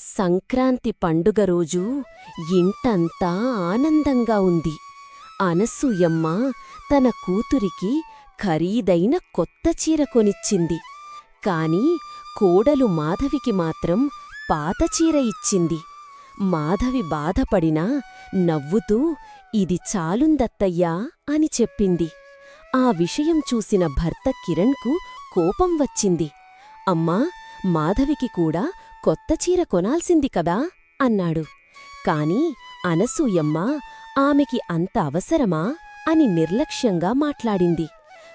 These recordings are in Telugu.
సంక్రాంతి పండుగ రోజు ఇంటంతా ఆనందంగా ఉంది. అనసూయమ్మ తన కూతురికి ఖరీదైన కొత్త చీర కొనిచ్చింది. కాని కోడలు మాధవికి మాత్రం పాత చీర ఇచ్చింది. మాధవి బాధపడినా నవ్వుతూ ఇది చాలుందత్తయ్యా అని చెప్పింది. ఆ విషయం చూసిన భర్త కిరణ్కు కోపం వచ్చింది. అమ్మా, మాధవికి కూడా కొత్త చీర కొనాల్సింది కదా అన్నాడు. కాని అనసూయమ్మ ఆమెకి అంత అవసరమా అని నిర్లక్ష్యంగా మాట్లాడింది.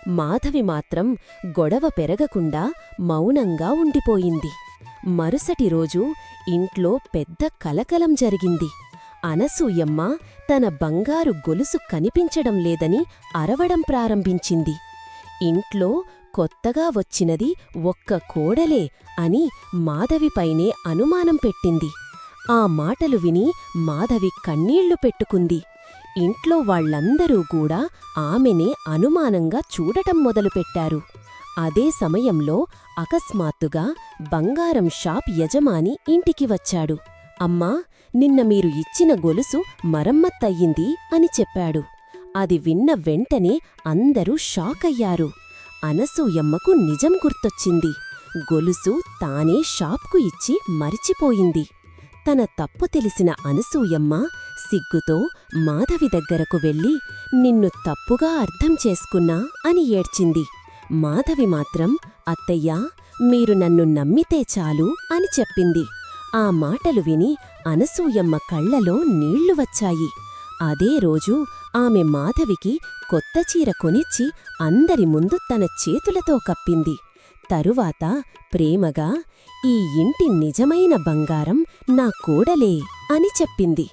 మాధవి మాత్రం గొడవ పెరగకుండా మౌనంగా ఉండిపోయింది. మరుసటి రోజు ఇంట్లో పెద్ద కలకలం జరిగింది. అనసూయమ్మ తన బంగారు గొలుసు కనిపించడం లేదని అరవడం ప్రారంభించింది. ఇంట్లో కొత్తగా వచ్చినది ఒక్క కోడలే అని మాధవిపైనే అనుమానం పెట్టింది. ఆ మాటలు విని మాధవి కన్నీళ్లు పెట్టుకుంది. ఇంట్లో వాళ్లందరూ కూడా ఆమెనే అనుమానంగా చూడటం మొదలుపెట్టారు. అదే సమయంలో అకస్మాత్తుగా బంగారం షాప్ యజమాని ఇంటికి వచ్చాడు. అమ్మా, నిన్న మీరు ఇచ్చిన గొలుసు మరమ్మత్తయ్యింది అని చెప్పాడు. అది విన్న వెంటనే అందరూ షాకయ్యారు. అనసూయమ్మకు నిజం గుర్తొచ్చింది. గొలుసు తానే షాప్కు ఇచ్చి మరిచిపోయింది. తన తప్పు తెలిసిన అనసూయమ్మ సిగ్గుతో మాధవి దగ్గరకు వెళ్ళి నిన్ను తప్పుగా అర్థం చేసుకున్నా అని ఏడ్చింది. మాధవి మాత్రం అత్తయ్యా, మీరు నన్ను నమ్మితే చాలు అని చెప్పింది. ఆ మాటలు విని అనసూయమ్మ కళ్లలో నీళ్లు వచ్చాయి. అదే రోజు ఆమె మాధవికి కొత్త చీర కొనిచ్చి అందరి ముందు తన చేతులతో కప్పింది. తరువాత ప్రేమగా ఈ ఇంటి నిజమైన బంగారం నా కోడలే అని చెప్పింది.